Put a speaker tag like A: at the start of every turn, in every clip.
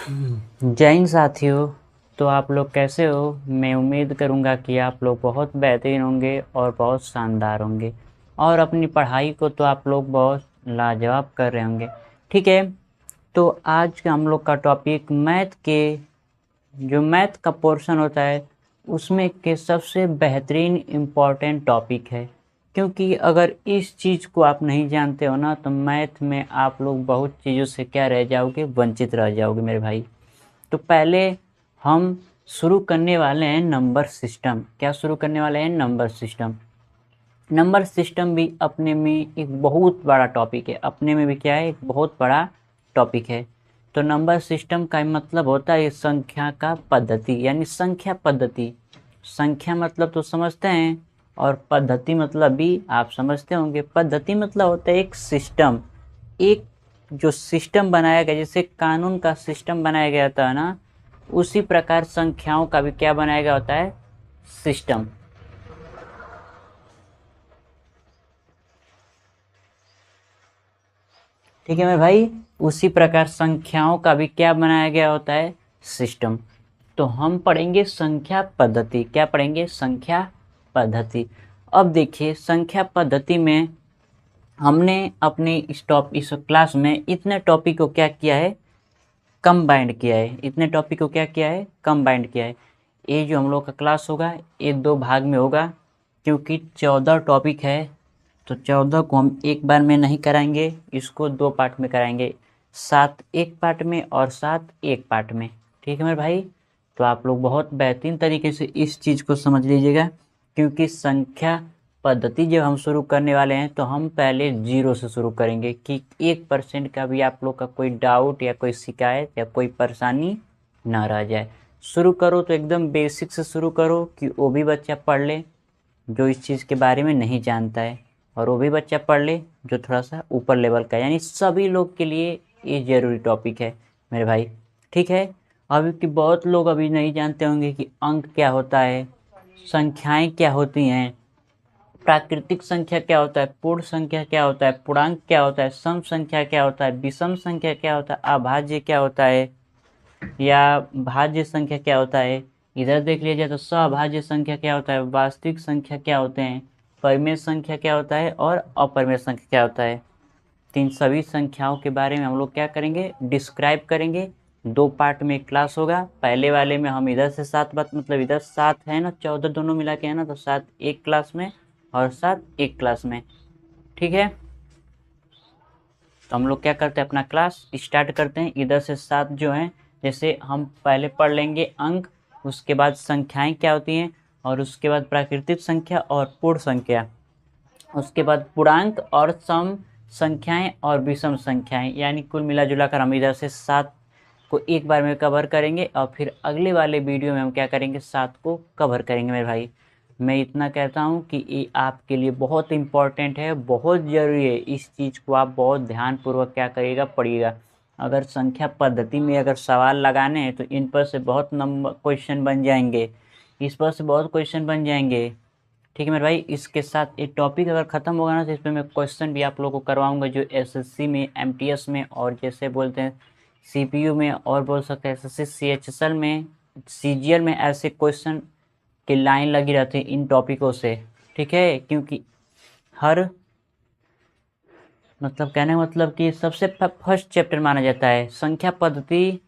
A: जय हिंद साथियों। तो आप लोग कैसे हो? मैं उम्मीद करूंगा कि आप लोग बहुत बेहतरीन होंगे और बहुत शानदार होंगे और अपनी पढ़ाई को तो आप लोग बहुत लाजवाब कर रहे होंगे। ठीक है, तो आज का हम लोग का टॉपिक मैथ का पोर्शन होता है उसमें के सबसे बेहतरीन इम्पोर्टेंट टॉपिक है। क्योंकि अगर इस चीज़ को आप नहीं जानते हो ना तो मैथ में आप लोग बहुत चीज़ों से क्या रह जाओगे, वंचित रह जाओगे मेरे भाई। तो पहले हम शुरू करने वाले हैं नंबर सिस्टम। क्या शुरू करने वाले हैं? Number system. नंबर सिस्टम भी अपने में एक बहुत बड़ा टॉपिक है, अपने में भी क्या है, एक बहुत बड़ा टॉपिक है। तो नंबर सिस्टम का मतलब होता है संख्या का पद्धति, यानी संख्या पद्धति। संख्या मतलब तो समझते हैं और पद्धति मतलब भी आप समझते होंगे। पद्धति मतलब होता है एक सिस्टम, एक जो सिस्टम बनाया गया, जैसे कानून का सिस्टम बनाया गया था ना, उसी प्रकार संख्याओं का भी क्या बनाया गया होता है? सिस्टम। ठीक है मेरे भाई, उसी प्रकार संख्याओं का भी क्या बनाया गया होता है? सिस्टम। तो हम पढ़ेंगे संख्या पद्धति। क्या पढ़ेंगे? संख्या पद्धति। अब देखिए, संख्या पद्धति में हमने अपने इस क्लास में इतने टॉपिक को क्या किया है? कंबाइंड किया है। इतने टॉपिक को क्या किया है? कंबाइंड किया है। ये जो हम लोग का क्लास होगा ये 2 भाग में होगा, क्योंकि 14 टॉपिक है। तो 14 को हम एक बार में नहीं कराएंगे, इसको 2 पार्ट में कराएंगे। 7 एक पार्ट में और 7 एक पार्ट में। ठीक है मेरे भाई, तो आप लोग बहुत बेहतरीन तरीके से इस चीज़ को समझ लीजिएगा। क्योंकि संख्या पद्धति जब हम शुरू करने वाले हैं तो हम पहले 0 से शुरू करेंगे कि 1% का भी आप लोग का कोई डाउट या कोई शिकायत या कोई परेशानी ना रह जाए। शुरू करो तो एकदम बेसिक से शुरू करो कि वो भी बच्चा पढ़ ले जो इस चीज़ के बारे में नहीं जानता है, और वो भी बच्चा पढ़ ले जो थोड़ा सा ऊपर लेवल का है। यानी सभी लोग के लिए ये ज़रूरी टॉपिक है मेरे भाई। ठीक है, अभी कि बहुत लोग अभी नहीं जानते होंगे कि अंक क्या होता है, संख्याएं क्या होती हैं, प्राकृतिक संख्या क्या होता है, पूर्ण संख्या क्या होता है, पूर्णांक क्या होता है, सम संख्या क्या होता है, विषम संख्या क्या होता है, अभाज्य क्या होता है या भाज्य संख्या क्या होता है। इधर देख लिया जाए तो सभाज्य संख्या क्या होता है, वास्तविक संख्या क्या होते हैं, परिमेय संख्या क्या होता है और अपरिमेय संख्या क्या होता है। तो इन सभी संख्याओं के बारे में हम लोग क्या करेंगे? डिस्क्राइब करेंगे। 2 पार्ट में क्लास होगा। पहले वाले में हम इधर से 7 बात मतलब इधर 7 है ना, 14 दोनों मिला के है ना, तो 7 एक क्लास में और 7 एक क्लास में। ठीक है, तो हम लोग क्या करते हैं, अपना क्लास स्टार्ट करते हैं। इधर से 7 जो हैं, जैसे हम पहले पढ़ लेंगे अंक, उसके बाद संख्याएं क्या होती हैं, और उसके बाद प्राकृतिक संख्या और पूर्ण संख्या, उसके बाद पूर्णांक और सम संख्याएं और विषम संख्याएं। यानी कुल मिला जुला कर हम इधर से 7 को एक बार में कवर करेंगे और फिर अगले वाले वीडियो में हम क्या करेंगे? 7 को कवर करेंगे मेरे भाई। मैं इतना कहता हूँ कि ये आपके लिए बहुत इम्पोर्टेंट है, बहुत ज़रूरी है। इस चीज़ को आप बहुत ध्यानपूर्वक क्या करिएगा? पढ़िएगा। अगर संख्या पद्धति में अगर सवाल लगाने हैं तो इन पर से बहुत नंबर क्वेश्चन बन जाएंगे, इस पर से बहुत क्वेश्चन बन जाएंगे। ठीक है मेरे भाई, इसके साथ ये टॉपिक अगर ख़त्म होगा ना तो इस पर मैं क्वेश्चन भी आप लोगों को करवाऊंगा, जो एसएससी में, एमटीएस में, और जैसे बोलते हैं सीपीयू में, और बोल सकते हैं एसएससी सीएचएसएल में, सीजीएल में, ऐसे क्वेश्चन की लाइन लगी रहती है इन टॉपिकों से। ठीक है, क्योंकि हर मतलब कहने का मतलब कि सबसे फर्स्ट चैप्टर माना जाता है संख्या पद्धति।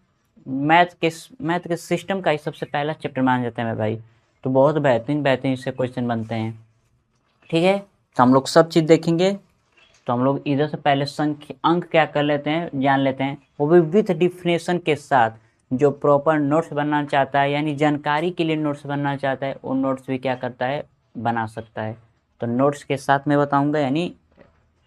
A: मैथ के सिस्टम का ही सबसे पहला चैप्टर माना जाता है मेरे भाई। तो बहुत बेहतरीन बेहतरीन इससे क्वेश्चन बनते हैं। ठीक है, तो हम लोग सब चीज़ देखेंगे। तो हम लोग इधर से पहले संख्या अंक क्या कर लेते हैं, जान लेते हैं, वो भी विथ डिफिनेशन के साथ। जो प्रॉपर नोट्स बनना चाहता है, यानी जानकारी के लिए नोट्स बनना चाहता है, वो नोट्स भी क्या करता है? बना सकता है। तो नोट्स के साथ मैं बताऊंगा, यानी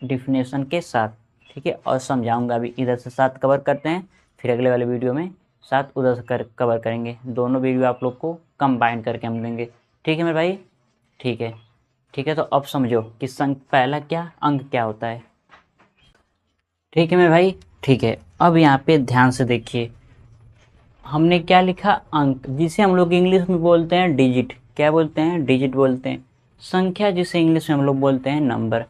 A: डिफिनेशन के साथ। ठीक है, और समझाऊंगा भी। इधर से 7 कवर करते हैं, फिर अगले वाले वीडियो में 7 उधर से कवर करेंगे। दोनों वीडियो आप लोग को कंबाइन करके हम देंगे। ठीक है मेरे भाई? ठीक है। ठीक है, तो अब समझो कि पहला क्या, अंक क्या होता है। ठीक है मेरे भाई? ठीक है, अब यहाँ पे ध्यान से देखिए, हमने क्या लिखा? अंक, जिसे हम लोग इंग्लिश में बोलते हैं डिजिट। क्या बोलते हैं? डिजिट बोलते हैं। संख्या जिसे इंग्लिश में हम लोग बोलते हैं नंबर।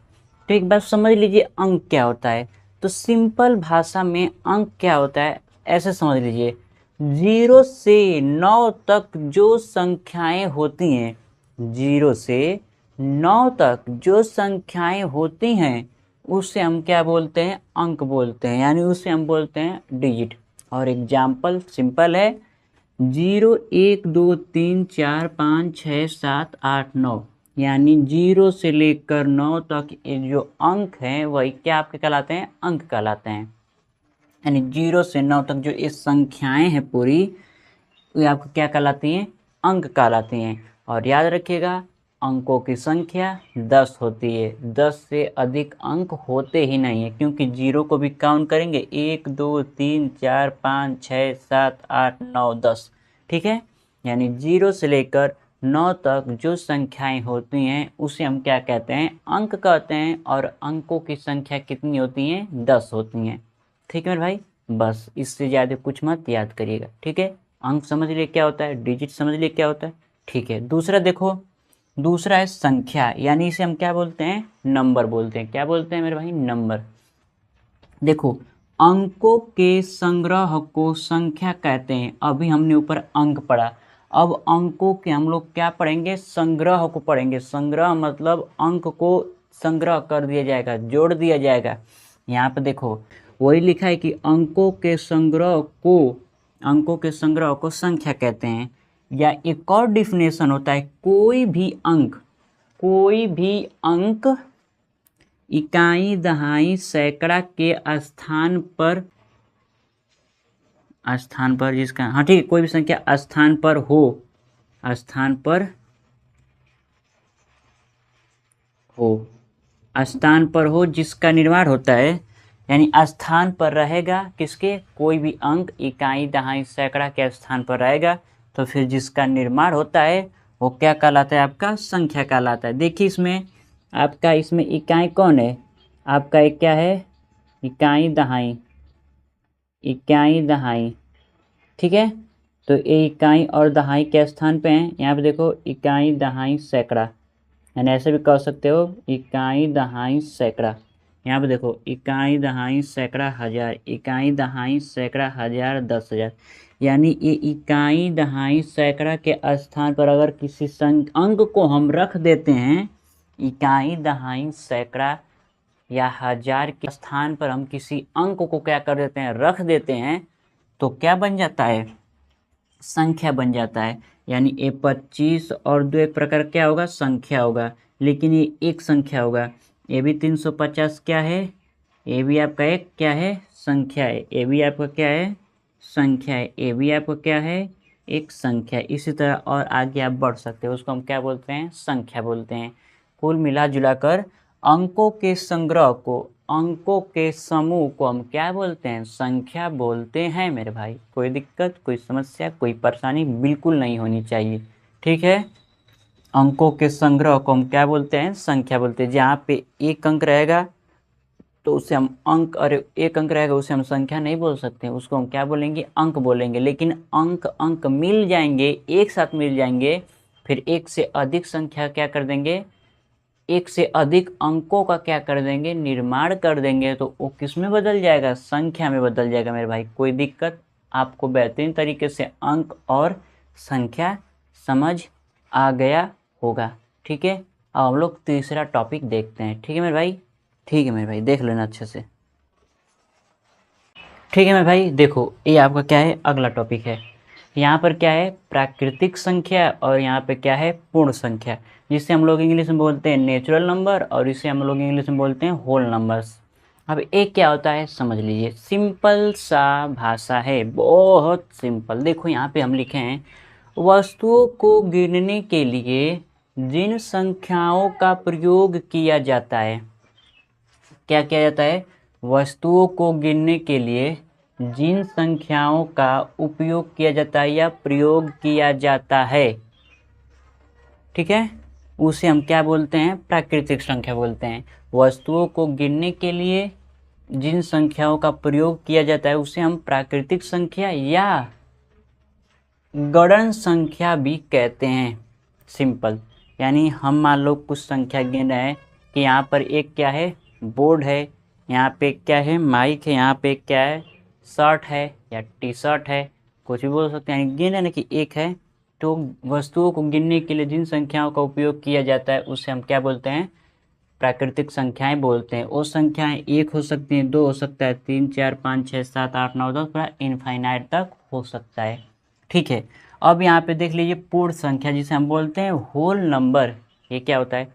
A: तो एक बात समझ लीजिए, अंक क्या होता है। तो सिंपल भाषा में अंक क्या होता है ऐसे समझ लीजिए, 0 से 9 तक जो संख्याएं होती हैं, 0 से 9 तक जो संख्याएं होती हैं उससे हम क्या बोलते हैं, अंक बोलते हैं, यानी उसे हम बोलते हैं डिजिट। और एग्जाम्पल सिंपल है, 0 1 2 3 4 5 6 7 8 9, यानी 0 से लेकर 9 तक ये जो अंक हैं वही क्या आपके कहलाते हैं, अंक कहलाते हैं। यानी 0 से 9 तक जो ये संख्याएं हैं पूरी, ये आपको क्या कहलाती हैं, अंक कहलाती हैं। और याद रखिएगा, अंकों की संख्या 10 होती है, 10 से अधिक अंक होते ही नहीं है, क्योंकि 0 को भी काउंट करेंगे 1 2 3 4 5 6 7 8 9 10, ठीक है। यानी 0 से लेकर 9 तक जो संख्याएं होती हैं उसे हम क्या कहते हैं, अंक कहते हैं। और अंकों की संख्या कितनी होती हैं, 10 होती हैं, ठीक है मेरे भाई। बस इससे ज़्यादा कुछ मत याद करिएगा, ठीक है। अंक समझ लिए क्या होता है, डिजिट समझ लिए क्या होता है, ठीक है। दूसरा देखो, दूसरा है संख्या, यानी इसे हम क्या बोलते हैं, नंबर बोलते हैं। क्या बोलते हैं मेरे भाई, नंबर। देखो, अंकों के संग्रह को संख्या कहते हैं। अभी हमने ऊपर अंक पढ़ा, अब अंकों के हम लोग क्या पढ़ेंगे, संग्रह को पढ़ेंगे। संग्रह मतलब अंक को संग्रह कर दिया जाएगा, जोड़ दिया जाएगा। यहाँ पे देखो वही लिखा है कि अंकों के संग्रह को संख्या कहते हैं। या एक और डिफिनेशन होता है, कोई भी अंक इकाई, दहाई, सैकड़ा के स्थान पर जिसका, हाँ ठीक है, कोई भी संख्या स्थान पर हो जिसका निर्माण होता है, यानी स्थान पर रहेगा किसके, कोई भी अंक इकाई, दहाई, सैकड़ा के स्थान पर रहेगा, तो फिर जिसका निर्माण होता है वो क्या कहलाता है, आपका संख्या कहलाता है। देखिए इसमें आपका, इसमें इकाई कौन है, आपका एक क्या है, इकाई दहाई, ठीक है। तो ये इकाई और दहाई के स्थान पे हैं। यहाँ पे देखो इकाई, दहाई, सैकड़ा, यानी ऐसे भी कह सकते हो, इकाई, दहाई, सैकड़ा। यहाँ पे देखो इकाई, दहाई, सैकड़ा, हजार, इकाई, दहाई, सैकड़ा, हजार, 10,000। यानी ये इकाई, दहाई, सैकड़ा के स्थान पर अगर किसी अंक को हम रख देते हैं, इकाई, दहाई, सैकड़ा या हजार के स्थान पर हम किसी अंक को क्या कर देते हैं, रख देते हैं, तो क्या बन जाता है, संख्या बन जाता है। यानी ये 25 और 2 एक प्रकार क्या होगा, संख्या होगा, लेकिन ये एक संख्या होगा। ये भी 350 क्या है, ये भी आपका एक क्या है, संख्या है। ये भी आपका क्या है, संख्या है। ये भी आपका क्या है, एक संख्या। इसी तरह और आगे आप बढ़ सकते हो, उसको हम क्या बोलते हैं, संख्या बोलते हैं। कुल मिला जुलाकर अंकों के संग्रह को, अंकों के समूह को हम क्या बोलते हैं, संख्या बोलते हैं मेरे भाई। कोई दिक्कत, कोई समस्या, कोई परेशानी बिल्कुल नहीं होनी चाहिए, ठीक है। अंकों के संग्रह को हम क्या बोलते हैं, संख्या बोलते हैं। जहाँ पे एक अंक रहेगा तो उसे हम अंक, अरे एक अंक रहेगा उसे हम संख्या नहीं बोल सकते, उसको हम क्या बोलेंगे, अंक बोलेंगे। लेकिन अंक मिल जाएंगे, एक साथ मिल जाएंगे, फिर एक से अधिक संख्या क्या कर देंगे, एक से अधिक अंकों का क्या कर देंगे, निर्माण कर देंगे, तो वो किस में बदल जाएगा, संख्या में बदल जाएगा मेरे भाई। कोई दिक्कत, आपको बेहतरीन तरीके से अंक और संख्या समझ आ गया होगा, ठीक है। अब हम लोग तीसरा टॉपिक देखते हैं, ठीक है मेरे भाई, ठीक है मेरे भाई, देख लेना अच्छे से, ठीक है मेरे भाई। देखो ये आपका क्या है, अगला टॉपिक है। यहाँ पर क्या है, प्राकृतिक संख्या, और यहाँ पे क्या है, पूर्ण संख्या, जिसे हम लोग इंग्लिश में बोलते हैं नेचुरल नंबर, और इसे हम लोग इंग्लिश में बोलते हैं होल नंबर्स। अब एक क्या होता है समझ लीजिए, सिंपल सा भाषा है, बहुत सिंपल। देखो यहाँ पे हम लिखे हैं, वस्तुओं को गिनने के लिए जिन संख्याओं का प्रयोग किया जाता है, क्या किया जाता है, वस्तुओं को गिनने के लिए जिन संख्याओं का उपयोग किया जाता है या प्रयोग किया जाता है, ठीक है, उसे हम क्या बोलते हैं, प्राकृतिक संख्या बोलते हैं। वस्तुओं को गिनने के लिए जिन संख्याओं का प्रयोग किया जाता है उसे हम प्राकृतिक संख्या या गणन संख्या भी कहते हैं। सिंपल, यानी हम मान लो कुछ संख्या गिन रहे हैं कि यहाँ पर एक क्या है, बोर्ड है, यहाँ पे क्या है, माइक है, यहाँ पे क्या है, शर्ट है या टी शर्ट है, कुछ भी बोल सकते हैं। यानी गिनने की एक है, तो वस्तुओं को गिनने के लिए जिन संख्याओं का उपयोग किया जाता है उसे हम क्या बोलते हैं, प्राकृतिक संख्याएं बोलते हैं। वो संख्याएं एक हो सकती हैं, दो हो सकता है, 3 4 5 6 7 8 9 10 पूरा इनफाइनाइट तक हो सकता है। ठीक है, अब यहाँ पे देख लीजिए पूर्ण संख्या जिसे हम बोलते हैं होल नंबर, ये क्या होता है।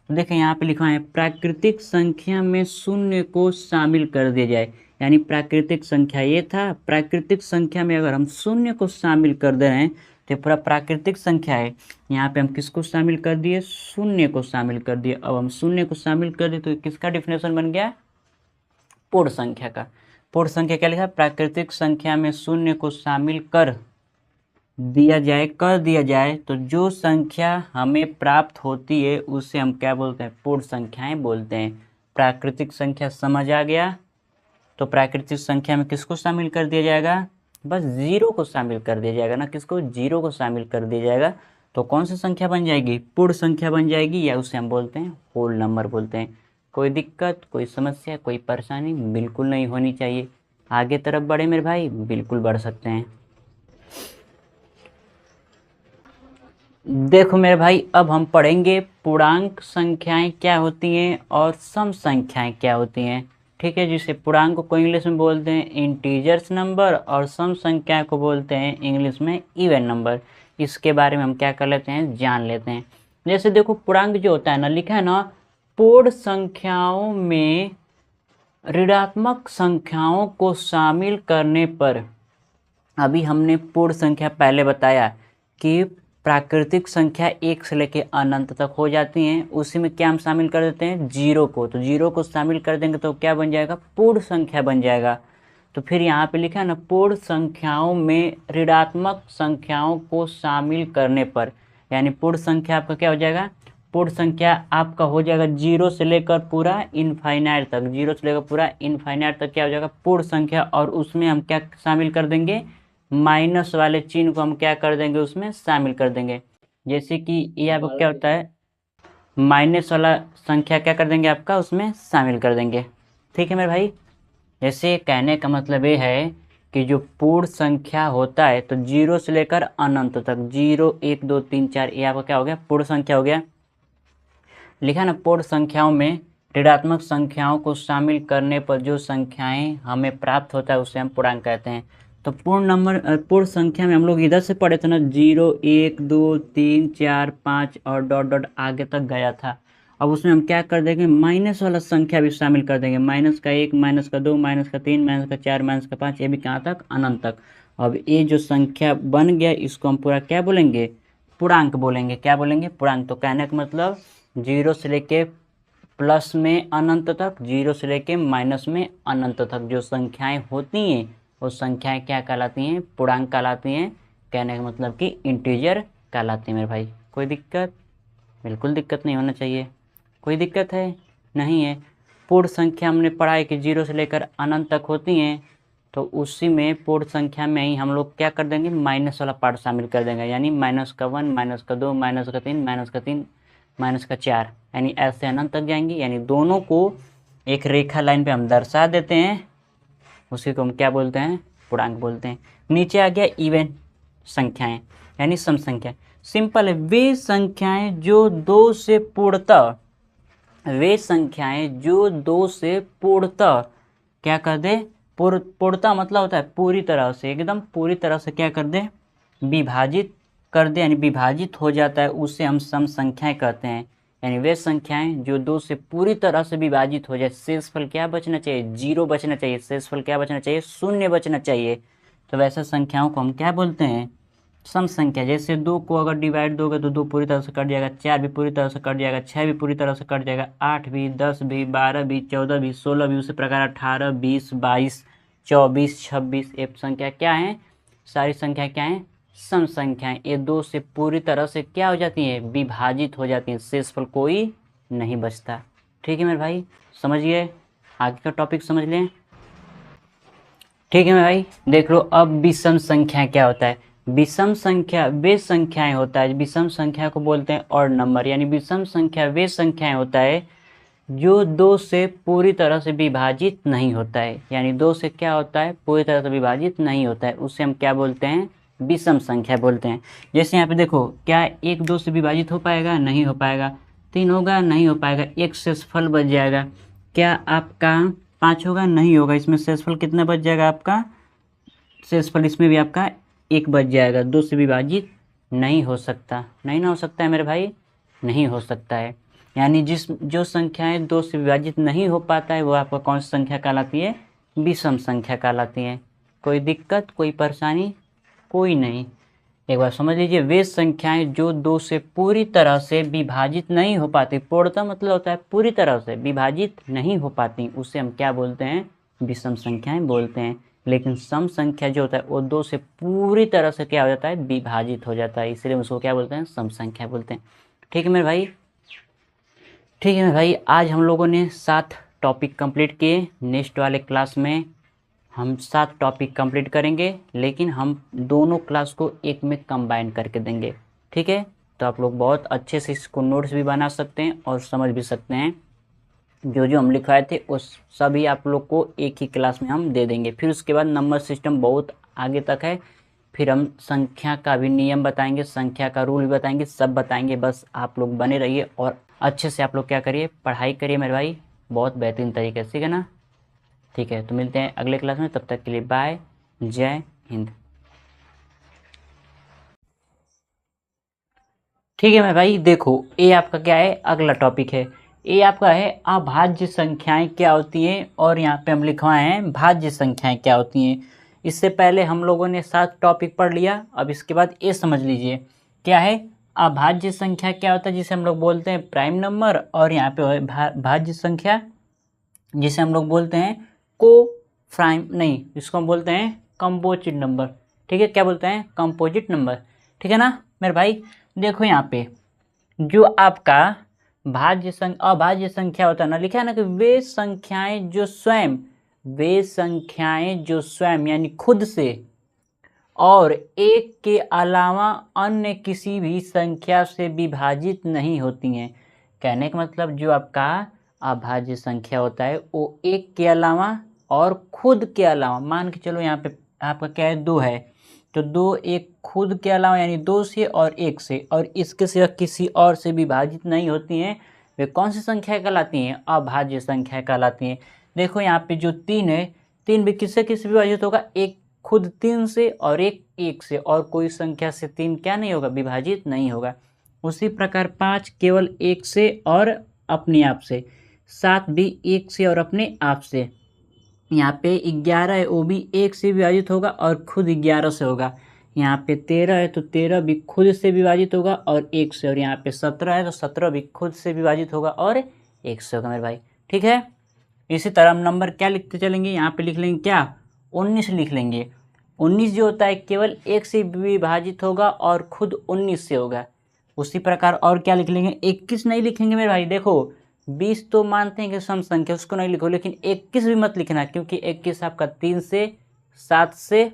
A: तो देखें यहाँ पे लिखा है प्राकृतिक संख्या में शून्य को शामिल कर दिया जाए। यानी प्राकृतिक संख्या ये था, प्राकृतिक संख्या में अगर हम शून्य को शामिल कर दे रहे हैं तो पूरा प्राकृतिक संख्या है। यहाँ पे हम किसको शामिल कर दिए, शून्य को शामिल कर दिए। अब हम शून्य को शामिल कर दिए तो किसका डिफिनेशन बन गया, पूर्ण संख्या का। पूर्ण संख्या क्या लिखा, प्राकृतिक संख्या में शून्य को शामिल कर दिया जाए तो जो संख्या हमें प्राप्त होती है उसे हम क्या बोलते हैं, पूर्ण संख्याएं बोलते हैं। प्राकृतिक संख्या समझ आ गया, तो प्राकृतिक संख्या में किसको शामिल कर दिया जाएगा, बस जीरो को शामिल कर दिया जाएगा ना, किसको, जीरो को शामिल कर दिया जाएगा। तो कौन सी संख्या बन जाएगी, पूर्ण संख्या बन जाएगी, या उसे हम बोलते हैं होल नंबर बोलते हैं। कोई दिक्कत, कोई समस्या, कोई परेशानी बिल्कुल नहीं होनी चाहिए। आगे तरफ बढ़े मेरे भाई, बिल्कुल बढ़ सकते हैं। देखो मेरे भाई, अब हम पढ़ेंगे पूर्णांक संख्याएं क्या होती हैं और सम संख्याएं क्या होती हैं। ठीक है, जिसे पूर्णांक को इंग्लिश में बोलते हैं इंटीजर्स नंबर और सम संख्या को बोलते हैं इंग्लिश में इवन नंबर। इसके बारे में हम क्या कर लेते हैं, जान लेते हैं। जैसे देखो पूर्णांक जो होता है ना, लिखा है ना, पूर्ण संख्याओं में ऋणात्मक संख्याओं को शामिल करने पर, अभी हमने पूर्ण संख्या पहले बताया कि प्राकृतिक संख्या एक से लेकर अनंत तक हो जाती हैं, उसी में क्या हम शामिल कर देते हैं, जीरो को। तो जीरो को शामिल कर देंगे तो क्या बन जाएगा, पूर्ण संख्या बन जाएगा। तो फिर यहाँ पे लिखा है ना, पूर्ण संख्याओं में ऋणात्मक संख्याओं को शामिल करने पर, यानी पूर्ण संख्या आपका क्या हो जाएगा, पूर्ण संख्या आपका हो जाएगा जीरो से लेकर पूरा इनफाइनाइट तक, जीरो से लेकर पूरा इनफाइनाइट तक क्या हो जाएगा, पूर्ण संख्या। और उसमें हम क्या शामिल कर देंगे, माइनस वाले चिन्ह को हम क्या कर देंगे, उसमें शामिल कर देंगे। जैसे कि ये आपका क्या होता है, माइनस वाला संख्या क्या कर देंगे आपका, उसमें शामिल कर देंगे। ठीक है मेरे भाई, जैसे कहने का मतलब ये है कि जो पूर्ण संख्या होता है तो जीरो से लेकर अनंत तक, 0 1 2 3 4, ये आपका क्या हो गया, पूर्ण संख्या हो गया। लिखा ना, पूर्ण संख्याओं में ऋणात्मक संख्याओं को शामिल करने पर जो संख्याएं हमें प्राप्त होता है उसे हम पूर्णांक कहते हैं। तो पूर्ण संख्या में हम लोग इधर से पढ़े थे ना, 0 1 2 3 4 5 और डॉट डॉट आगे तक गया था। अब उसमें हम क्या कर देंगे, माइनस वाला संख्या भी शामिल कर देंगे, माइनस का 1 माइनस का 2 माइनस का 3 माइनस का 4 माइनस का 5, ये भी कहाँ तक, अनंत तक। अब ये जो संख्या बन गया इसको हम पूरा क्या बोलेंगे, पूर्णांक बोलेंगे। क्या बोलेंगे, पूर्णांक। तो कहने का मतलब जीरो से लेके प्लस में अनंत तक, जीरो से लेके माइनस में अनंत तक जो संख्याएं होती हैं वो संख्याएं क्या कहलाती हैं, पूर्णांक कहलाती हैं। कहने का मतलब कि इंटीजर कहलाती हैं मेरे भाई। कोई दिक्कत, बिल्कुल दिक्कत नहीं होना चाहिए। कोई दिक्कत है, नहीं है। पूर्ण संख्या हमने पढ़ा है कि जीरो से लेकर अनंत तक होती हैं, तो उसी में पूर्ण संख्या में ही हम लोग क्या कर देंगे, माइनस वाला पार्ट शामिल कर देंगे। यानी माइनस का 1 माइनस का 2 माइनस का 3 माइनस का 3 माइनस का 4, यानी ऐसे अनंत तक जाएंगे। यानी दोनों को एक रेखा लाइन पे हम दर्शा देते हैं, उसी को हम क्या बोलते हैं, पूर्णांक बोलते हैं। नीचे आ गया इवन संख्याएं, यानी सम संख्या। सिंपल है, वे संख्याएं जो दो से पूर्णतः, वे संख्याएं जो दो से पूर्णतः क्या कर दे, पूर्णतः मतलब होता है पूरी तरह से, एकदम पूरी तरह से क्या कर दे, विभाजित कर दे, यानी विभाजित हो जाता है, उसे हम सम संख्याएं कहते हैं। यानी वे संख्याएं जो दो से पूरी तरह से विभाजित हो जाए, शेषफल क्या बचना चाहिए, जीरो बचना चाहिए, शेषफल क्या बचना चाहिए, शून्य बचना चाहिए। तो वैसे संख्याओं को हम क्या बोलते हैं, सम संख्या। जैसे 2 को अगर डिवाइड दोगे तो 2 पूरी तरह से कट जाएगा, 4 भी पूरी तरह से कट जाएगा, 6 भी पूरी तरह से कट जाएगा, 8 भी, 10 भी, 12 भी, 14 भी, 16 भी, उसी प्रकार 18, 20, 22, 24, 26, ये संख्या क्या है, सारी संख्या क्या है, सम संख्याएं। ये दो से पूरी तरह से क्या हो जाती है, विभाजित हो जाती है, शेषफल कोई नहीं बचता। ठीक है मेरे भाई, समझिए, आगे का टॉपिक समझ लें। ठीक है मेरे भाई, देख लो अब विषम संख्या क्या होता है। विषम संख्या वे संख्याएं होता है, विषम संख्या को बोलते हैं और नंबर, यानी विषम संख्या वे संख्याएं होता है जो 2 से पूरी तरह से विभाजित नहीं होता है, यानी 2 से क्या होता है, पूरी तरह से विभाजित नहीं होता है, उसे हम क्या बोलते हैं, विषम संख्या बोलते हैं। जैसे यहाँ पे देखो, क्या 1 2 से विभाजित हो पाएगा, नहीं हो पाएगा। 3 होगा, नहीं हो पाएगा, एक शेषफल बच जाएगा। क्या आपका 5 होगा, नहीं होगा, इसमें शेषफल कितना बच जाएगा आपका, शेषफल इसमें भी आपका 1 बच जाएगा। 2 से विभाजित नहीं हो सकता, नहीं ना हो सकता है मेरे भाई, नहीं हो सकता है। यानी जो संख्याएं 2 से विभाजित नहीं हो पाता है वो आपका कौन सी संख्या कहलाती है, विषम संख्या कहलाती है। कोई दिक्कत, कोई परेशानी, कोई नहीं। एक बार समझ लीजिए, वे संख्याएं जो 2 से पूरी तरह से विभाजित नहीं हो पाती, पूर्णतः मतलब होता है पूरी तरह से विभाजित नहीं हो पाती, उसे हम क्या बोलते हैं, विषम संख्याएं बोलते हैं। लेकिन सम संख्या जो होता है वो 2 से पूरी तरह से क्या हो जाता है, विभाजित हो जाता है, इसलिए उसको क्या बोलते हैं, सम संख्या बोलते हैं। ठीक है मेरे भाई, ठीक है मेरे भाई, आज हम लोगों ने 7 टॉपिक कंप्लीट किए। नेक्स्ट वाले क्लास में हम 7 टॉपिक कंप्लीट करेंगे, लेकिन हम दोनों क्लास को एक में कंबाइन करके देंगे। ठीक है, तो आप लोग बहुत अच्छे से इसको नोट्स भी बना सकते हैं और समझ भी सकते हैं। जो जो हम लिखवाए थे उस सभी आप लोग को एक ही क्लास में हम दे देंगे। फिर उसके बाद नंबर सिस्टम बहुत आगे तक है, फिर हम संख्या का भी नियम बताएंगे, संख्या का रूल भी बताएंगे, सब बताएंगे। बस आप लोग बने रहिए और अच्छे से आप लोग क्या करिए, पढ़ाई करिए मेरे भाई, बहुत बेहतरीन तरीके से, ठीक है ना। ठीक है, तो मिलते हैं अगले क्लास में, तब तक के लिए बाय, जय हिंद। ठीक है मेरे भाई, देखो ये आपका क्या है, अगला टॉपिक है। ये आपका है अभाज्य संख्याएं क्या होती हैं, और यहाँ पे हम लिखवाए हैं भाज्य संख्याएं क्या होती हैं। इससे पहले हम लोगों ने 7 टॉपिक पढ़ लिया, अब इसके बाद ये समझ लीजिए क्या है अभाज्य संख्या क्या होता है, जिसे हम लोग बोलते हैं प्राइम नंबर, और यहाँ पे है भाज्य संख्या जिसे हम लोग बोलते हैं को प्राइम, नहीं, इसको हम बोलते हैं कंपोजिट नंबर। ठीक है, क्या बोलते हैं, कंपोजिट नंबर। ठीक है ना मेरे भाई। देखो यहाँ पे जो आपका अभाज्य संख्या होता है ना, लिखा है ना कि वे संख्याएं जो स्वयं यानी खुद से और एक के अलावा अन्य किसी भी संख्या से विभाजित नहीं होती हैं। कहने का मतलब जो आपका अभाज्य संख्या होता है वो एक के अलावा और खुद के अलावा, मान के चलो यहाँ पे आपका क्या है, 2 है, तो 2 एक खुद के अलावा यानी 2 से और 1 से और इसके सिवा किसी और से विभाजित नहीं होती हैं, वे कौन सी संख्या कहलाती हैं, अभाज्य संख्या कहलाती हैं। देखो यहाँ पे जो 3 है, 3 भी किससे विभाजित होगा, एक खुद 3 से और एक 1 से, और कोई संख्या से 3 क्या नहीं होगा, विभाजित नहीं होगा। उसी प्रकार 5 केवल 1 से और अपने आप से, 7 भी 1 से और अपने आप से। यहाँ पे 11 है, वो भी 1 से विभाजित होगा और खुद 11 से होगा। यहाँ पे 13 है तो 13 भी खुद से विभाजित होगा और 1 से, और यहाँ पे 17 है तो 17 भी खुद से विभाजित होगा और 1 से होगा मेरे भाई। ठीक है, इसी तरह हम नंबर क्या लिखते चलेंगे, यहाँ पे लिख लेंगे क्या, 19 लिख लेंगे। 19 जो होता है केवल 1 से विभाजित होगा और खुद 19 से होगा। उसी प्रकार और क्या लिख लेंगे, 21 नहीं लिखेंगे मेरे भाई। देखो 20 तो मानते हैं कि सम संख्या, उसको नहीं लिखो, लेकिन 21 भी मत लिखना, क्योंकि 21 आपका 3 से 7 से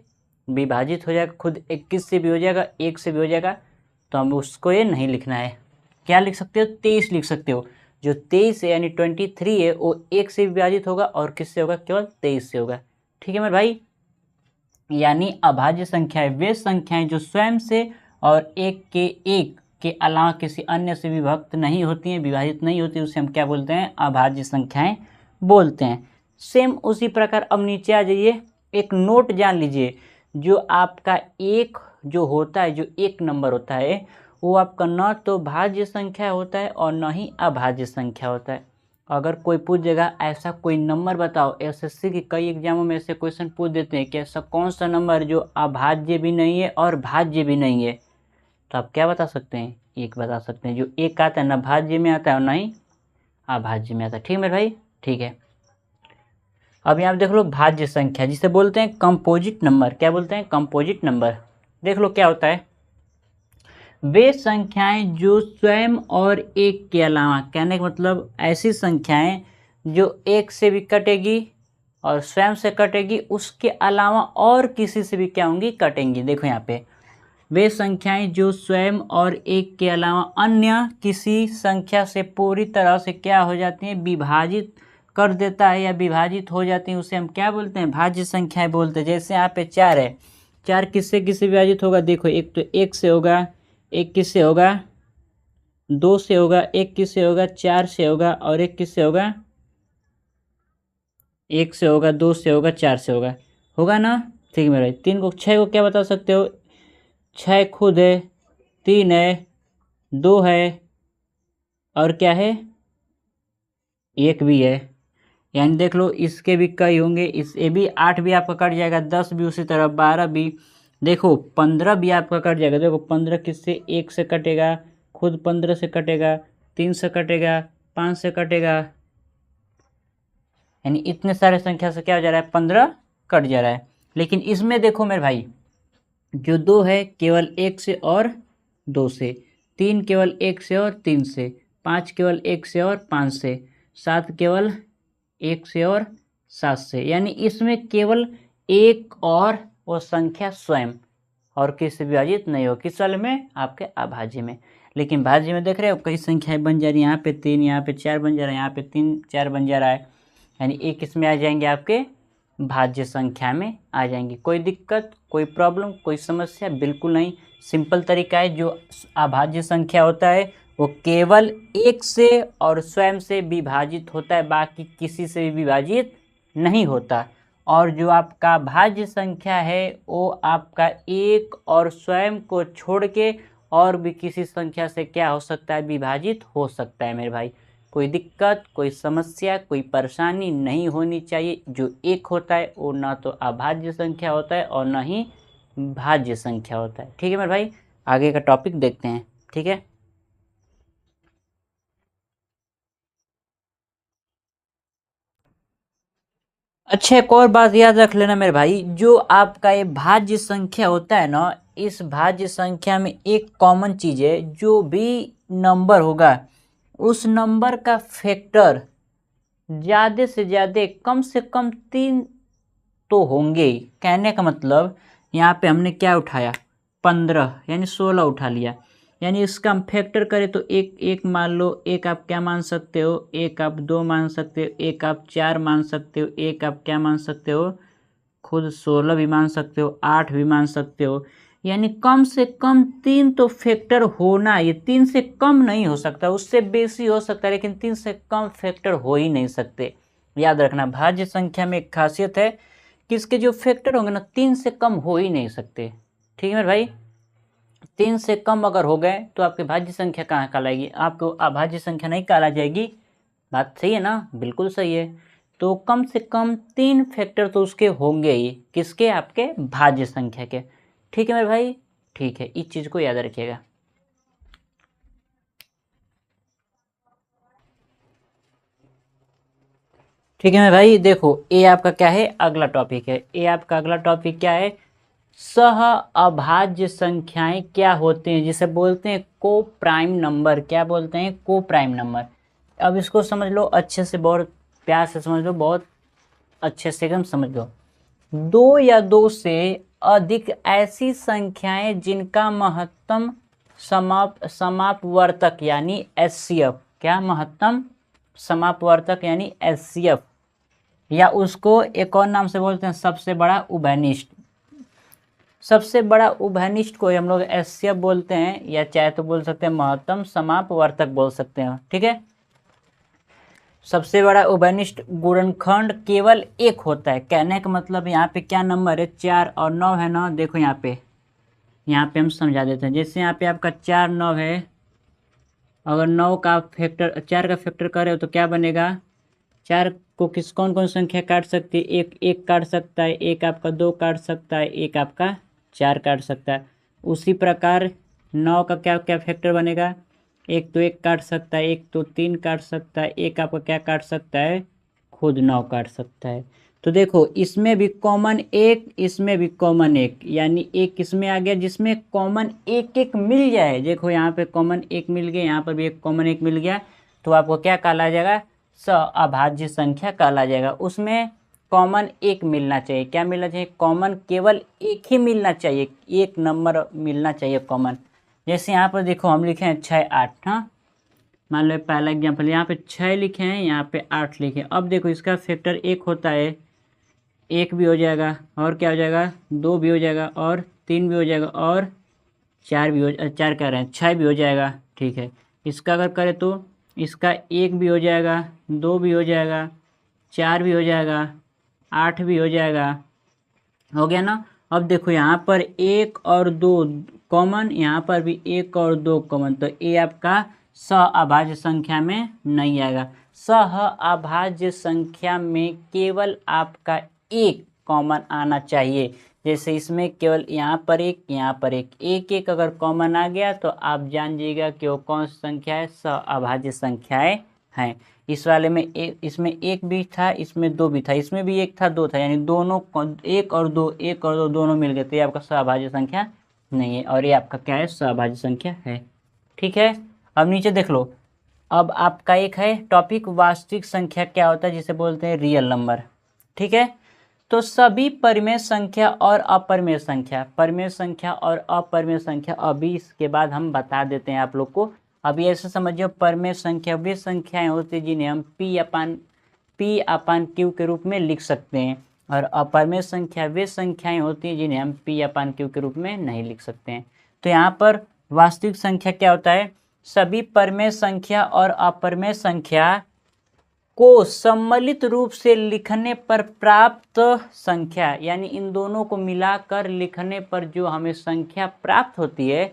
A: विभाजित हो जाएगा, खुद 21 से भी हो जाएगा, 1 से भी हो जाएगा, तो हम उसको ये नहीं लिखना है। क्या लिख सकते हो, 23 लिख सकते हो। जो 23 है यानी 23 है वो 1 से विभाजित होगा और किससे होगा, केवल 23 से होगा। ठीक है मेरे भाई, यानी अभाज्य संख्याएं वे संख्याएं जो स्वयं से और एक के अलावा किसी अन्य से विभक्त नहीं होती हैं, विभाजित नहीं होती, उसे हम क्या बोलते हैं, अभाज्य संख्याएं बोलते हैं। सेम उसी प्रकार अब नीचे आ जाइए, एक नोट जान लीजिए, जो आपका एक जो होता है, जो एक नंबर होता है, वो आपका न तो भाज्य संख्या होता है और न ही अभाज्य संख्या होता है। अगर कोई पूछ देगा ऐसा कोई नंबर बताओ, एसएससी के कई एग्जामों में ऐसे क्वेश्चन पूछ देते हैं कि ऐसा कौन सा नंबर जो अभाज्य भी नहीं है और भाज्य भी नहीं है, तो आप क्या बता सकते हैं, एक बता सकते हैं। जो एक आता है ना भाज्य में आता है और ना ही अभाज्य में आता है। ठीक है मेरे भाई, ठीक है। अब यहाँ देख लो भाज्य संख्या जिसे बोलते हैं कंपोजिट नंबर, क्या बोलते हैं, कंपोजिट नंबर। देख लो क्या होता है, वे संख्याएं जो स्वयं और एक के अलावा, कहने का मतलब ऐसी संख्याएं जो एक से भी कटेगी और स्वयं से कटेगी, उसके अलावा और किसी से भी क्या होंगी, कटेंगी। देखो यहाँ पे वे संख्याएं जो स्वयं और एक के अलावा अन्य किसी संख्या से पूरी तरह से क्या हो जाती हैं, विभाजित कर देता है या विभाजित हो जाती हैं, उसे हम क्या बोलते हैं, भाज्य संख्याएं बोलते हैं। जैसे यहाँ पे 4 है, 4 किससे किससे विभाजित होगा, देखो एक तो 1 से होगा, एक किससे होगा, 2 से होगा, एक किससे होगा, 4 से होगा, और एक किससे होगा, 1 से होगा, 2 से होगा, 4 से होगा ना। ठीक है मेरे भाई, 3 को 6 को क्या बता सकते हो, 6 खुद है, 3 है, 2 है, और क्या है, 1 भी है। यानी देख लो इसके भी कई होंगे, इस ये भी 8 भी आपका कट जाएगा, 10 भी उसी तरह, 12 भी, देखो 15 भी आपका कट जाएगा। देखो 15 किससे, 1 से कटेगा, खुद 15 से कटेगा, 3 से कटेगा, 5 से कटेगा, यानी इतने सारे संख्या से क्या हो जा रहा है, 15 कट जा रहा है। लेकिन इसमें देखो मेरे भाई, जो 2 है केवल 1 से और 2 से, 3 केवल 1 से और 3 से, 5 केवल 1 से और 5 से, 7 केवल 1 से और 7 से, यानी इसमें केवल एक और वो संख्या स्वयं और किससे विभाजित नहीं हो, किस वाले में, आपके अभाज्य में। लेकिन भाज्य में देख रहे हो कई संख्याएं बन जा रही है, यहाँ पे 3, यहाँ पे 4 बन जा रहा है, यहाँ पे 3 4 बन जा रहा है, यानी एक इसमें आ जाएंगे, आपके भाज्य संख्या में आ जाएंगे। कोई दिक्कत, कोई प्रॉब्लम, कोई समस्या, बिल्कुल नहीं। सिंपल तरीका है, जो अभाज्य संख्या होता है वो केवल एक से और स्वयं से विभाजित होता है, बाकी किसी से भी विभाजित नहीं होता। और जो आपका भाज्य संख्या है वो आपका एक और स्वयं को छोड़ के और भी किसी संख्या से क्या हो सकता है, विभाजित हो सकता है मेरे भाई। कोई दिक्कत, कोई समस्या, कोई परेशानी नहीं होनी चाहिए। जो एक होता है वो ना तो अभाज्य संख्या होता है और ना ही भाज्य संख्या होता है। ठीक है मेरे भाई, आगे का टॉपिक देखते हैं। ठीक है, अच्छा एक और बात याद रख लेना मेरे भाई, जो आपका ये भाज्य संख्या होता है ना, इस भाज्य संख्या में एक कॉमन चीज है, जो भी नंबर होगा उस नंबर का फैक्टर ज़्यादा से ज़्यादा कम से कम 3 तो होंगे ही। कहने का मतलब यहाँ पे हमने क्या उठाया, 15 यानी 16 उठा लिया, यानी इसका हम फैक्टर करें तो एक एक मान लो, एक आप क्या मान सकते हो, एक आप 2 मान सकते हो, एक आप 4 मान सकते हो, एक आप क्या मान सकते हो, खुद 16 भी मान सकते हो, 8 भी मान सकते हो। यानी कम से कम 3 तो फैक्टर होना, ये 3 से कम नहीं हो सकता, उससे बेसी हो सकता है लेकिन 3 से कम फैक्टर हो ही नहीं सकते। याद रखना, भाज्य संख्या में एक खासियत है कि इसके जो फैक्टर होंगे ना 3 से कम हो ही नहीं सकते। ठीक है मेरे भाई, 3 से कम अगर हो गए तो आपकी भाज्य संख्या कहाँ कहलाएगी, आपको अभाज्य संख्या नहीं कहला जाएगी। बात सही है ना, बिल्कुल सही है। तो कम से कम 3 फैक्टर तो उसके होंगे ही, किसके, आपके भाज्य संख्या के। ठीक है मेरे भाई, ठीक है, इस चीज़ को याद रखिएगा। ठीक है मेरे भाई, देखो ये आपका क्या है, अगला टॉपिक है। ये आपका अगला टॉपिक क्या है, सह अभाज्य संख्याएं क्या होते हैं, जिसे बोलते हैं को प्राइम नंबर। क्या बोलते हैं, को प्राइम नंबर। अब इसको समझ लो अच्छे से, बहुत प्यार से समझ लो, बहुत अच्छे से एकदम समझ लो। 2 या 2 से अधिक ऐसी संख्याएं जिनका महत्तम समापवर्तक यानी एचसीएफ, क्या महत्तम समापवर्तक यानी एचसीएफ, या उसको एक और नाम से बोलते हैं सबसे बड़ा उभयनिष्ठ। सबसे बड़ा उभयनिष्ठ को हम लोग एचसीएफ बोलते हैं, या चाहे तो बोल सकते हैं महत्तम समापवर्तक बोल सकते हैं। ठीक है, सबसे बड़ा उभयनिष्ठ गुणनखंड केवल एक होता है। कहने का मतलब यहाँ पे क्या नंबर है, 4 और 9 है ना। देखो यहाँ पे हम समझा देते हैं। जैसे यहाँ पे आपका 4 9 है, अगर 9 का फैक्टर, 4 का फैक्टर करें तो क्या बनेगा, 4 को कौन कौन संख्या काट सकती है, एक एक काट सकता है, एक आपका 2 काट सकता है, एक आपका 4 काट सकता है। उसी प्रकार 9 का क्या क्या फैक्टर बनेगा, एक तो 1 काट सकता है, एक तो 3 काट सकता है, एक आपका क्या काट सकता है, खुद 9 काट सकता है। तो देखो इसमें भी कॉमन एक, इसमें भी कॉमन एक, यानी एक इसमें आ गया जिसमें कॉमन एक एक मिल जाए। देखो यहाँ पे कॉमन एक मिल गया, यहाँ पर भी एक कॉमन एक मिल गया, तो आपको क्या कहला जाएगा, स अभाज्य संख्या कहला जाएगा। उसमें कॉमन एक मिलना चाहिए। क्या मिलना चाहिए? कॉमन केवल एक ही मिलना चाहिए, एक नंबर मिलना चाहिए कॉमन। जैसे यहाँ पर देखो हम लिखे हैं 6 8, हाँ मान लो पहला एग्जाम्पल, यहाँ पे 6 लिखे हैं, यहाँ पे 8 लिखे हैं। अब देखो इसका फैक्टर एक होता है, एक भी हो जाएगा, और क्या हो जाएगा, 2 भी हो जाएगा, और 3 भी हो जाएगा, और 4 भी हो, 4 कह रहे हैं 6 भी हो जाएगा। ठीक है, इसका अगर करें तो इसका 1 भी हो जाएगा, 2 भी हो जाएगा, 4 भी हो जाएगा, 8 भी हो जाएगा। हो गया ना। अब देखो यहाँ पर 1 और 2 कॉमन, यहाँ पर भी 1 और 2 कॉमन, तो ये आपका सहअभाज्य संख्या में नहीं आएगा। सहअभाज्य संख्या में केवल आपका एक कॉमन आना चाहिए। जैसे इसमें केवल यहाँ पर एक, यहाँ पर एक, एक एक अगर कॉमन आ गया तो आप जान जाइएगा कि वो कौन सी संख्या है, सहअभाज्य संख्याएं हैं। इस वाले में इसमें एक भी था, इसमें 2 भी था, इसमें भी एक था 2 था, यानी दोनों एक और दो दोनों मिल गए, तो ये आपका सहअभाज्य संख्या नहीं है, और ये आपका क्या है, सहअभाज्य संख्या है। ठीक है, अब नीचे देख लो। अब आपका एक है टॉपिक वास्तविक संख्या क्या होता है, जिसे बोलते हैं रियल नंबर। ठीक है, तो सभी परिमेय संख्या और अपरिमेय संख्या, परिमेय संख्या और अपरिमेय संख्या अभी इसके बाद हम बता देते हैं आप लोग को। अभी ऐसे समझिए, परिमेय संख्या वे संख्याएं होती हैं जिन्हें हम पी अपान क्यू के रूप में लिख सकते हैं, और अपरिमेय संख्या वे संख्याएं होती हैं जिन्हें हम पी अपान क्यू के रूप में नहीं लिख सकते हैं। तो यहाँ पर वास्तविक संख्या क्या होता है, सभी परिमेय संख्या और अपरिमेय संख्या को सम्मिलित रूप से लिखने पर प्राप्त संख्या, यानी इन दोनों को मिलाकर लिखने पर जो हमें संख्या प्राप्त होती है,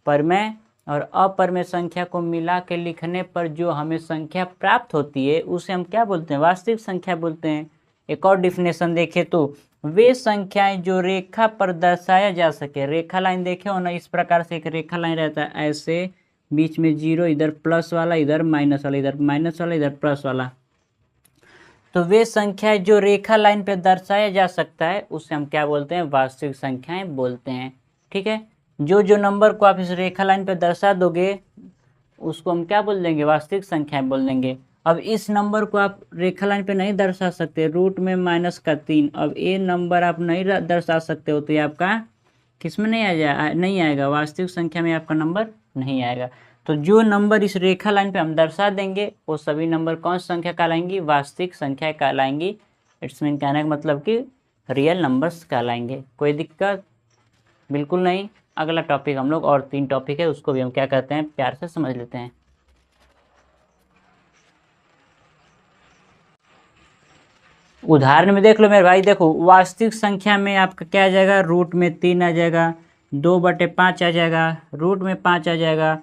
A: परिमेय और अपरिमेय संख्या को मिला के लिखने पर जो हमें संख्या प्राप्त होती है, उसे हम क्या बोलते हैं, वास्तविक संख्या बोलते हैं। एक और डिफिनेशन देखें तो वे संख्याएं जो रेखा पर दर्शाया जा सके, रेखा लाइन देखे हो ना, इस प्रकार से एक रेखा लाइन रहता है ऐसे, बीच में 0, इधर प्लस वाला, इधर माइनस वाला, इधर माइनस वाला, इधर प्लस वाला, तो वे संख्याएं जो रेखा लाइन पे दर्शाया जा सकता है उसे हम क्या बोलते हैं, वास्तविक संख्याएं बोलते हैं। ठीक है, जो नंबर को आप इस रेखा लाइन पे दर्शा दोगे उसको हम क्या बोल देंगे, वास्तविक संख्याएं बोल देंगे। अब इस नंबर को आप रेखा लाइन पे नहीं दर्शा सकते, रूट में -3, अब ये नंबर आप नहीं दर्शा सकते हो, तो ये आपका किस में नहीं आएगा, वास्तविक संख्या में आपका नंबर नहीं आएगा। तो जो नंबर इस रेखा लाइन पे हम दर्शा देंगे वो सभी नंबर कौन सी संख्या कहलाएंगी, वास्तविक संख्या कहलाएंगी। इट्स मीन कहने का मतलब कि रियल नंबर्स कहलाएंगे। कोई दिक्कत बिल्कुल नहीं। अगला टॉपिक हम लोग, और 3 टॉपिक है, उसको भी हम क्या करते हैं, प्यार से समझ लेते हैं। उदाहरण में देख लो मेरे भाई, देखो वास्तविक संख्या में आपका क्या आ जाएगा, रूट में 3 आ जाएगा, 2/5 आ जाएगा, रूट में 5 आ जाएगा,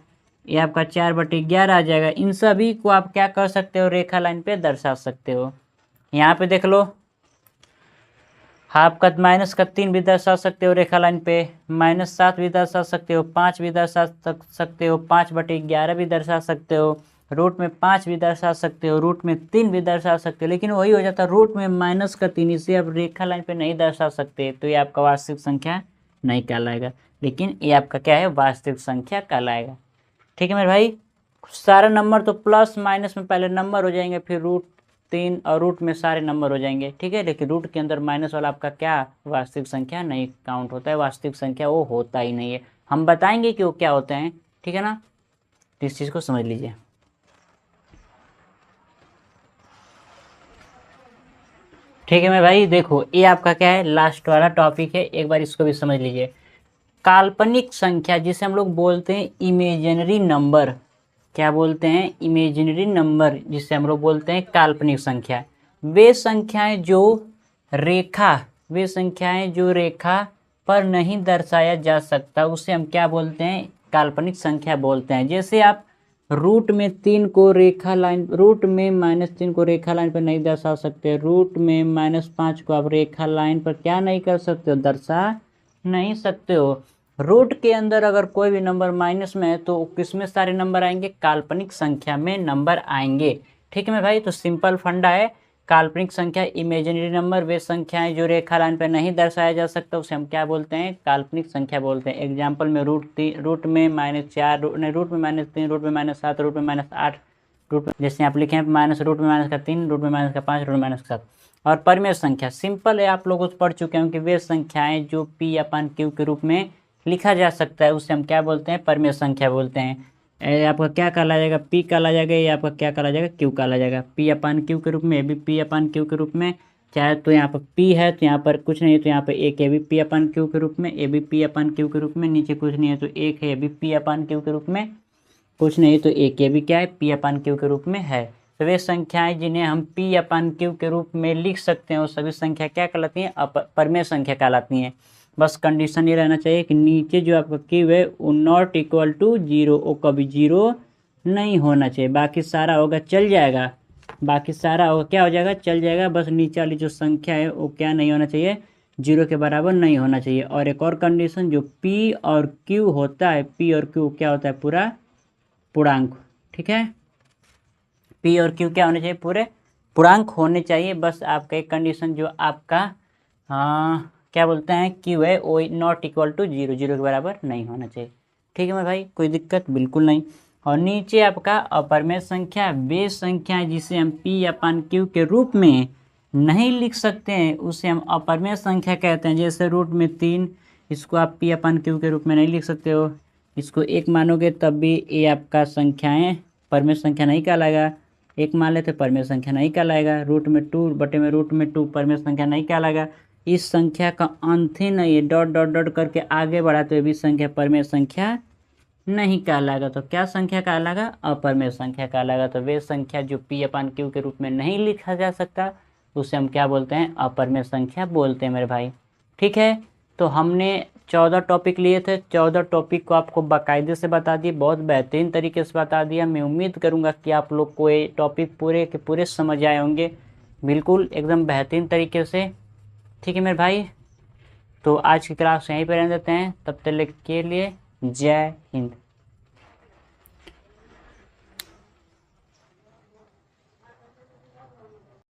A: ये आपका 4/11 आ जाएगा। इन सभी को आप क्या कर सकते हो, रेखा लाइन पे दर्शा सकते हो। यहाँ पे देख लो, हाफ का -3 भी दर्शा सकते हो रेखा लाइन पे, -7 भी दर्शा सकते हो, 5 भी दर्शा सकते हो, 5/11 भी दर्शा सकते हो, रूट में 5 भी दर्शा सकते हो, रूट में 3 भी दर्शा सकते हो। लेकिन वही हो जाता है, रूट में -3, इसे आप रेखा लाइन पे नहीं दर्शा सकते, तो ये आपका वास्तविक संख्या नहीं कहलाएगा। लेकिन ये आपका क्या है, वास्तविक संख्या कहलाएगा। ठीक है मेरे भाई, सारे नंबर तो प्लस माइनस में पहले नंबर हो जाएंगे, फिर √3 और रूट में सारे नंबर हो जाएंगे। ठीक है, लेकिन रूट के अंदर माइनस वाला आपका क्या, वास्तविक संख्या नहीं काउंट होता है, वास्तविक संख्या वो होता ही नहीं है। हम बताएंगे कि वो क्या होते हैं। ठीक है ना, तो इस चीज़ को समझ लीजिए। ठीक है मेरे भाई, देखो ये आपका क्या है, लास्ट वाला टॉपिक है, एक बार इसको भी समझ लीजिए। काल्पनिक संख्या, जिसे हम लोग बोलते हैं इमेजिनरी नंबर, क्या बोलते हैं, इमेजिनरी नंबर, जिसे हम लोग बोलते हैं काल्पनिक संख्या। वे संख्याएं जो रेखा पर नहीं दर्शाया जा सकता उसे हम क्या बोलते हैं, काल्पनिक संख्या बोलते हैं। जैसे आप रूट में -3 को रेखा लाइन पर नहीं दर्शा सकते, रूट में -5 को आप रेखा लाइन पर क्या नहीं कर सकते हो, दर्शा नहीं सकते हो। रूट के अंदर अगर कोई भी नंबर माइनस में है तो किसमें सारे नंबर आएंगे, काल्पनिक संख्या में नंबर आएंगे। ठीक है मेरे भाई, तो सिंपल फंडा है, काल्पनिक संख्या इमेजिनरी नंबर वे संख्याएं जो रेखा लाइन पर नहीं दर्शाया जा सकता उसे हम क्या बोलते हैं, काल्पनिक संख्या बोलते हैं। एग्जाम्पल में रूट में -4, रूट में -3, रूट में -7, रूट में -8, जैसे आप लिखे हैं रूट में -3, रूट में -5, रूट में -7। और परिमेय संख्या सिंपल है, आप लोग उस पढ़ चुके हैं कि वे संख्याएं जो पी अपन क्यू के रूप में लिखा जा सकता है उसे हम क्या बोलते हैं, परिमेय संख्या बोलते हैं। आपका क्या कहला जाएगा, पी कहला जाएगा, या आपका क्या कहला जाएगा, क्यू कहला जाएगा। पी अपन क्यू के रूप में, ये भी पी अपन क्यू के रूप में, चाहे तो यहाँ पर पी है तो यहाँ पर कुछ नहीं है तो यहाँ पर एक, ये भी पी अपन क्यू के रूप में, ये भी पी अपन क्यू के रूप में, नीचे कुछ नहीं है तो एक है, ये भी पी अपन क्यू के रूप में, कुछ नहीं तो एक, ये भी क्या है, पी अपन क्यू के रूप में है। तो वे संख्याएं जिन्हें हम पी अपन क्यू के रूप में लिख सकते हैं वो सभी संख्या क्या कहलाती हैं, परिमेय संख्या कहलाती हैं। बस कंडीशन ये रहना चाहिए कि नीचे जो आपका क्यू है वो नॉट इक्वल टू जीरो, वो कभी जीरो नहीं होना चाहिए, बाकी सारा होगा चल जाएगा, बाकी सारा होगा क्या हो जाएगा, चल जाएगा। बस नीचे वाली जो संख्या है वो क्या नहीं होना चाहिए, जीरो के बराबर नहीं होना चाहिए। और एक और कंडीशन, जो पी और क्यू होता है, पी और क्यू क्या होता है, पूरा पूर्णांक, ठीक है। पी और क्यू क्या होने चाहिए, पूरे पूर्णांक होने चाहिए। बस आपका एक कंडीशन जो आपका क्या बोलते हैं, क्यू है वो not equal to zero, zero के बराबर नहीं होना चाहिए, ठीक है मेरे भाई, कोई दिक्कत बिल्कुल नहीं। और नीचे आपका अपरिमेय संख्या, वे संख्या जिसे हम पी अपन क्यू के रूप में नहीं लिख सकते हैं उसे हम अपरिमेय संख्या कहते हैं। जैसे रूट में 3, इसको आप पी अपन क्यू के रूप में नहीं लिख सकते हो, इसको एक मानोगे तब भी ये आपका संख्याएं परिमेय संख्या नहीं कहलाएगा। एक मान लेते परिमेय संख्या नहीं कहलाएगा। रूट में 2 बटे में रूट में 2 परिमेय संख्या नहीं कहलाएगा। इस संख्या का अंत ही नहीं है, डॉट डॉट डॉट करके आगे बढ़ाते हुए भी संख्या परिमेय संख्या नहीं कहलाएगा। तो क्या संख्या कहलाएगा, अपरिमेय संख्या कहलाएगा। तो वे संख्या जो पी अपन क्यू के रूप में नहीं लिखा जा सकता उसे हम क्या बोलते हैं, अपरिमेय संख्या बोलते हैं मेरे भाई, ठीक है। तो हमने 14 टॉपिक लिए थे, 14 टॉपिक को आपको बाकायदे से बता दिए, बहुत बेहतरीन तरीके से बता दिया। मैं उम्मीद करूंगा कि आप लोग को ये टॉपिक पूरे के पूरे समझ आए होंगे, बिल्कुल एकदम बेहतरीन तरीके से, ठीक है मेरे भाई। तो आज की क्लास यहीं पर रहने देते हैं, तब तक के लिए जय हिंद।